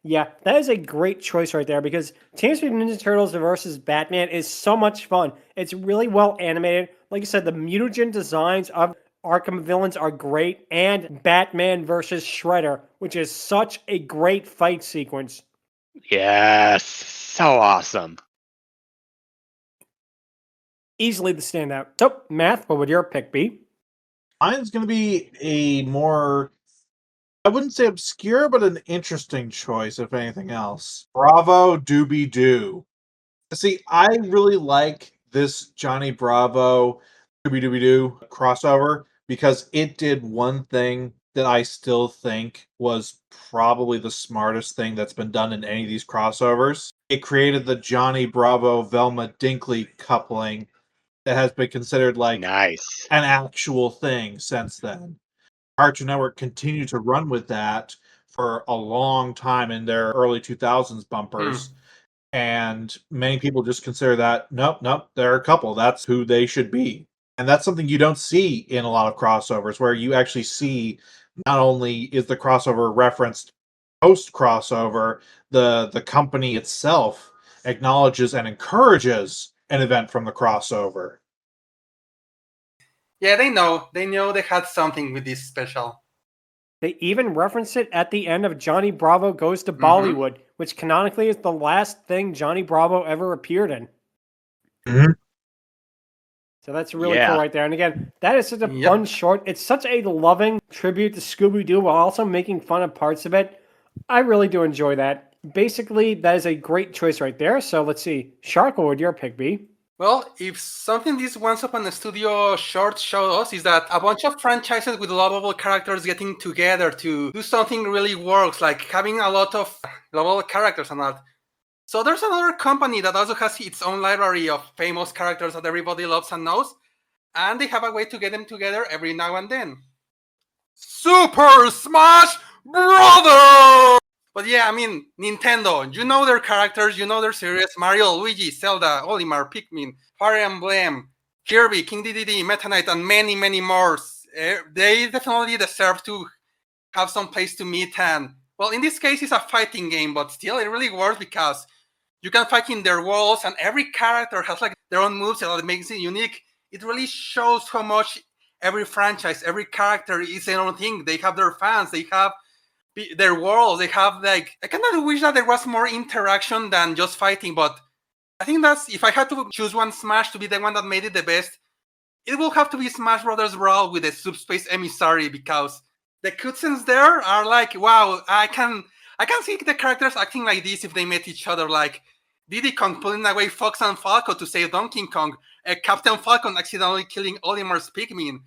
Yeah, that is a great choice right there because Teenage Mutant Ninja Turtles versus Batman is so much fun. It's really well animated. Like I said, the mutagen designs of Arkham villains are great, and Batman versus Shredder, which is such a great fight sequence. Yes, so awesome. Easily the standout. So, Math, what would your pick be? Mine's going to be a more, I wouldn't say obscure, but an interesting choice, if anything else. Bravo Doobie Doo. See, I really like this Johnny Bravo Doobie Doobie Doo crossover because it did one thing that I still think was probably the smartest thing that's been done in any of these crossovers. It created the Johnny Bravo Velma Dinkley coupling that has been considered like Nice. an actual thing since then. Cartoon Network continued to run with that for a long time in their early 2000s bumpers. And many people just consider that, nope, they're a couple. That's who they should be. And that's something you don't see in a lot of crossovers, where you actually see not only is the crossover referenced post-crossover, the company itself acknowledges and encourages an event from the crossover. Yeah, they know. They know they had something with this special. They even reference it at the end of Johnny Bravo Goes to Bollywood, which canonically is the last thing Johnny Bravo ever appeared in. Mm-hmm. So that's really cool right there. And again, that is such a fun short. It's such a loving tribute to Scooby-Doo while also making fun of parts of it. I really do enjoy that. Basically, that is a great choice right there. So let's see. Shark, what would your pick be? Well, if something this Once Upon a Studio short showed us is that a bunch of franchises with lovable characters getting together to do something really works, like having a lot of lovable characters and that. So there's another company that also has its own library of famous characters that everybody loves and knows, and they have a way to get them together every now and then. Super Smash Brothers! But yeah, I mean, Nintendo, you know their characters, you know their series, Mario, Luigi, Zelda, Olimar, Pikmin, Fire Emblem, Kirby, King Dedede, Meta Knight, and many, many more. They definitely deserve to have some place to meet. And, well, in this case, it's a fighting game, but still, it really works because you can fight in their worlds, and every character has like their own moves that makes it unique. It really shows how much every franchise, every character is their own thing. They have their fans, they have their worlds, they have like, I kind of wish that there was more interaction than just fighting, but I think that's, if I had to choose one Smash to be the one that made it the best, it will have to be Smash Brothers Brawl with the Subspace Emissary, because the cutscenes there are like, wow, I can see the characters acting like this if they met each other, like Diddy Kong pulling away Fox and Falco to save Donkey Kong, Captain Falcon accidentally killing Olimar's Pikmin,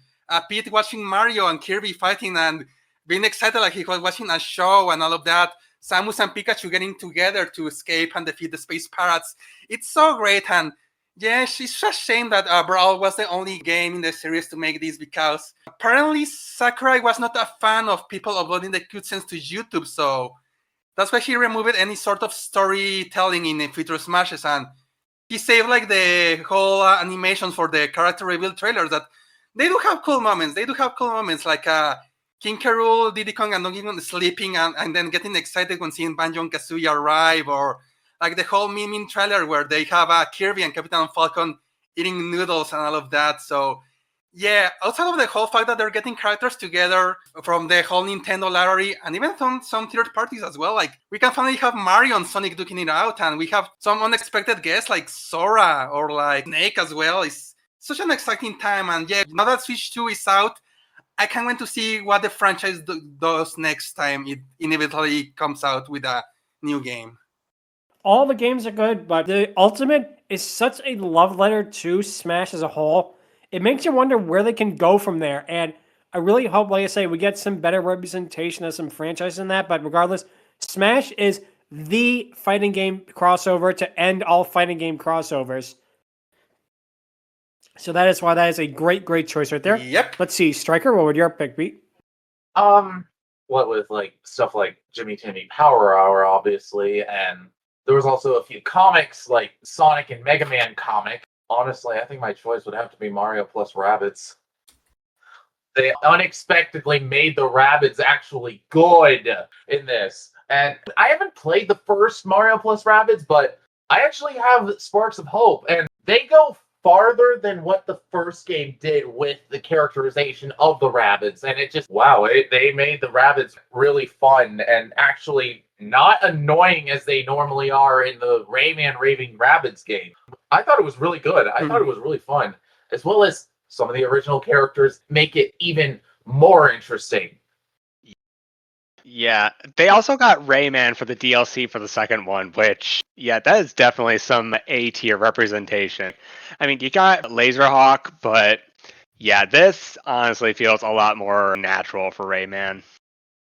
Pete watching Mario and Kirby fighting and being excited like he was watching a show and all of that, Samus and Pikachu getting together to escape and defeat the space pirates. It's so great, and yeah, it's just a shame that Brawl was the only game in the series to make this, because apparently Sakurai was not a fan of people uploading the cutscenes to YouTube, so that's why he removed any sort of storytelling in the future Smashes, and he saved like the whole animation for the character reveal trailers. That they do have cool moments. They do have cool moments like King K. Rool, Diddy Kong, and Donkey Kong sleeping and then getting excited when seeing Banjo and Kazooie arrive, or like the whole Min trailer where they have Kirby and Captain Falcon eating noodles and all of that. So yeah, outside of the whole fact that they're getting characters together from the whole Nintendo library, and even some third parties as well, like we can finally have Mario and Sonic duking it out, and we have some unexpected guests like Sora or like Snake as well. It's such an exciting time, and yeah, now that Switch 2 is out, I can't wait to see what the franchise does next time it inevitably comes out with a new game. All the games are good, but the Ultimate is such a love letter to Smash as a whole. It makes you wonder where they can go from there. And I really hope, like I say, we get some better representation of some franchises in that. But regardless, Smash is the fighting game crossover to end all fighting game crossovers. So that is why that is a great, great choice right there. Yep. Let's see, Stryker, what would your pick be? What with like stuff like Jimmy Timmy Power Hour, obviously, and there was also a few comics like Sonic and Mega Man comic. Honestly, I think my choice would have to be Mario plus Rabbids. They unexpectedly made the Rabbids actually good in this. And I haven't played the first Mario plus Rabbids, but I actually have Sparks of Hope, and they go farther than what the first game did with the characterization of the Rabbids. And it just, wow, they made the Rabbids really fun and actually not annoying as they normally are in the Rayman Raving Rabbids game. I thought it was really good. I thought it was really fun, as well as some of the original characters make it even more interesting. Yeah, they also got Rayman for the DLC for the second one, which, yeah, that is definitely some A-tier representation. I mean, you got Laserhawk, but yeah, this honestly feels a lot more natural for Rayman.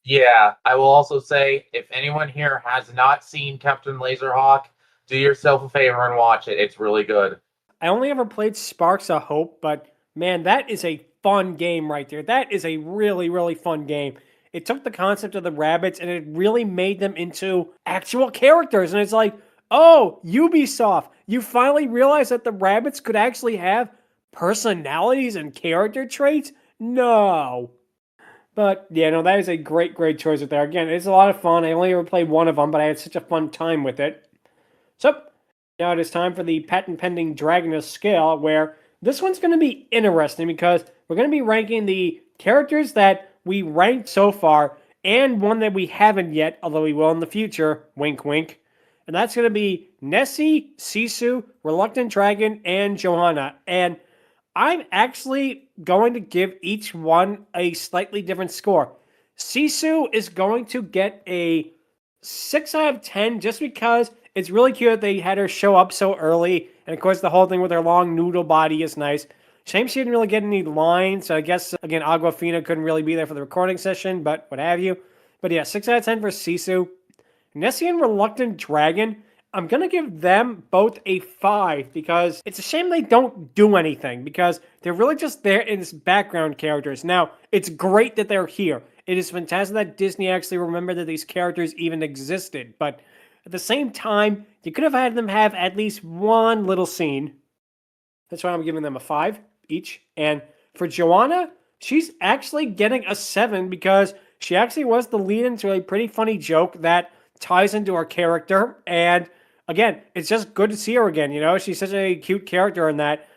Yeah, I will also say, if anyone here has not seen Captain Laserhawk, do yourself a favor and watch it. It's really good. I only ever played Sparks of Hope, but man, that is a fun game right there. That is a really, really fun game. It took the concept of the rabbits and it really made them into actual characters. And it's like, oh, Ubisoft, you finally realized that the rabbits could actually have personalities and character traits? No. But yeah, no, that is a great, great choice right there. Again, it's a lot of fun. I only ever played one of them, but I had such a fun time with it. So now it is time for the patent pending Dragoness Scale, where this one's going to be interesting because we're going to be ranking the characters that we ranked so far and one that we haven't yet, although we will in the future. Wink, wink. And that's going to be Nessie, Sisu, Reluctant Dragon, and Johanna. And I'm actually going to give each one a slightly different score. Sisu is going to get a 6 out of 10 just because it's really cute that they had her show up so early. And of course, the whole thing with her long noodle body is nice. Shame she didn't really get any lines. So I guess, again, Agua-Fina couldn't really be there for the recording session, but what have you. But yeah, 6 out of 10 for Sisu. Nessie and Reluctant Dragon, I'm going to give them both a 5 because it's a shame they don't do anything because they're really just there as background characters. Now, it's great that they're here. It is fantastic that Disney actually remembered that these characters even existed. But at the same time, you could have had them have at least one little scene. That's why I'm giving them a 5 each. And for Joanna, she's actually getting a 7 because she actually was the lead into a pretty funny joke that ties into her character. And again, it's just good to see her again. You know, she's such a cute character in that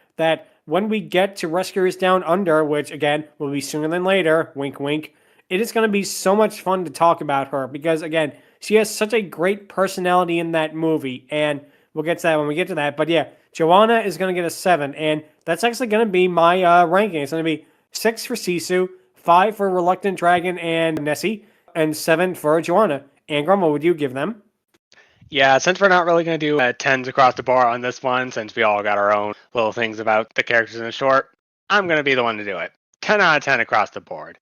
when we get to Rescuers Down Under, which again will be sooner than later, wink wink, it is going to be so much fun to talk about her because again, she has such a great personality in that movie. And we'll get to that when we get to that. But yeah, Joanna is going to get a 7. And that's actually going to be my ranking. It's going to be 6 for Sisu, 5 for Reluctant Dragon and Nessie, and 7 for Joanna. Angron, what would you give them? Yeah, since we're not really going to do 10s across the board on this one, since we all got our own little things about the characters in the short, I'm going to be the one to do it. 10 out of 10 across the board.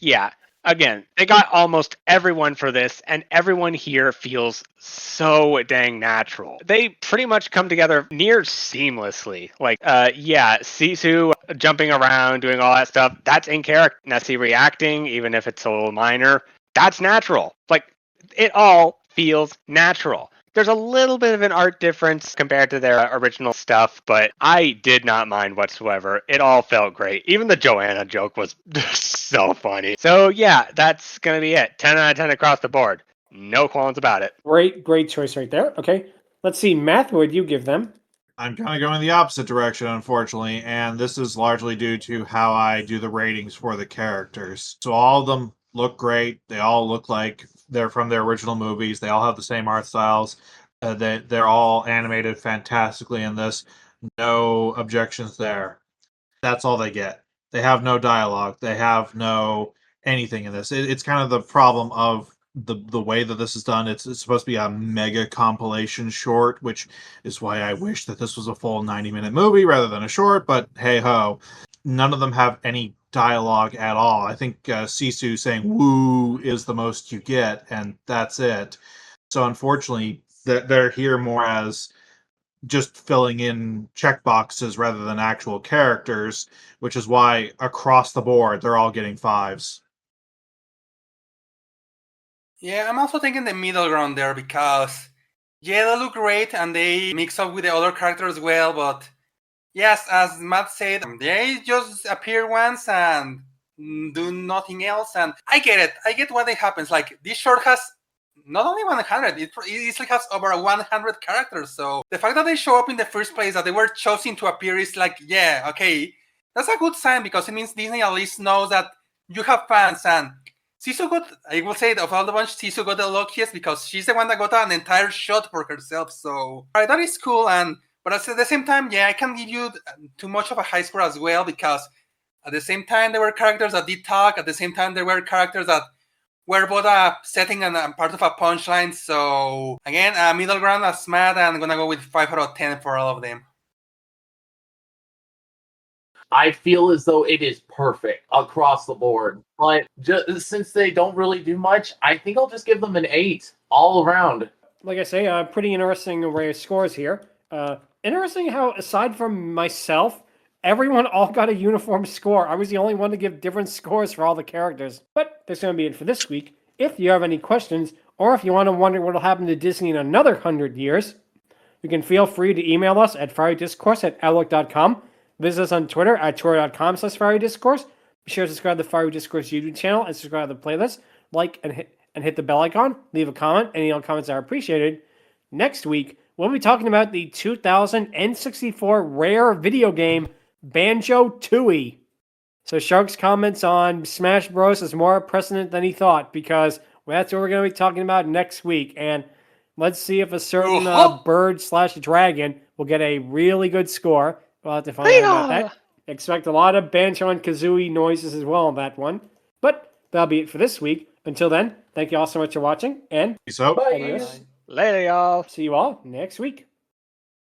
Yeah, again, they got almost everyone for this, and everyone here feels so dang natural. They pretty much come together near seamlessly. Like, yeah, Sisu jumping around, doing all that stuff, that's in character. Nessie reacting, even if it's a little minor, that's natural. Like, it all feels natural. There's a little bit of an art difference compared to their original stuff, but I did not mind whatsoever. It all felt great. Even the Joanna joke was so funny. So yeah, that's going to be it. 10 out of 10 across the board. No qualms about it. Great choice right there. Okay, let's see. Math, what would you give them? I'm kind of going the opposite direction, unfortunately, and this is largely due to how I do the ratings for the characters. So all of them look great. They all look like they're from their original movies. They all have the same art styles. They're all animated fantastically in this. No objections there. That's all they get. They have no dialogue. They have no anything in this. It's kind of the problem of the way that this is done. It's supposed to be a mega compilation short, which is why I wish that this was a full 90-minute movie rather than a short, but hey ho. None of them have any dialogue at all. I think Sisu saying woo is the most you get, and that's it. So unfortunately, they're here more as just filling in checkboxes rather than actual characters, which is why across the board they're all getting 5s. Yeah, I'm also taking the middle ground there because, yeah, they look great and they mix up with the other characters well, but yes, as Matt said, they just appear once and do nothing else, and I get it. I get why it happens. Like, this short has not only 100, it easily has over 100 characters, so the fact that they show up in the first place, that they were chosen to appear is like, yeah, okay, that's a good sign because it means Disney at least knows that you have fans, and Sisu got, I will say, of all the bunch, Sisu got the luckiest because she's the one that got an entire shot for herself, so that is cool, but at the same time, yeah, I can't give you too much of a high score as well because at the same time there were characters that did talk, at the same time there were characters that were both a setting and part of a punchline, so again, middle ground as Matt, and I'm gonna go with 5 out of 10 for all of them. I feel as though it is perfect across the board, but just since they don't really do much, I think I'll just give them an 8 all around. Like I say, pretty interesting array of scores here. Interesting how, aside from myself, everyone all got a uniform score. I was the only one to give different scores for all the characters. But that's going to be it for this week. If you have any questions, or if you want to wonder what will happen to Disney in another 100 years, you can feel free to email us at fierydiscourse@outlook.com. Visit us on Twitter at twitter.com/fierydiscourse. Be sure to subscribe to the Fiery Discourse YouTube channel and subscribe to the playlist. Like and hit the bell icon. Leave a comment. Any comments are appreciated. Next week, we'll be talking about the 2000 N64 rare video game Banjo-Tooie. So Shark's comments on Smash Bros. Is more precedent than he thought because that's what we're going to be talking about next week. And let's see if a certain bird/dragon will get a really good score. We'll have to find out about that. Expect a lot of Banjo and Kazooie noises as well on that one. But that'll be it for this week. Until then, thank you all so much for watching. And So, Bye. Later, y'all. See you all next week.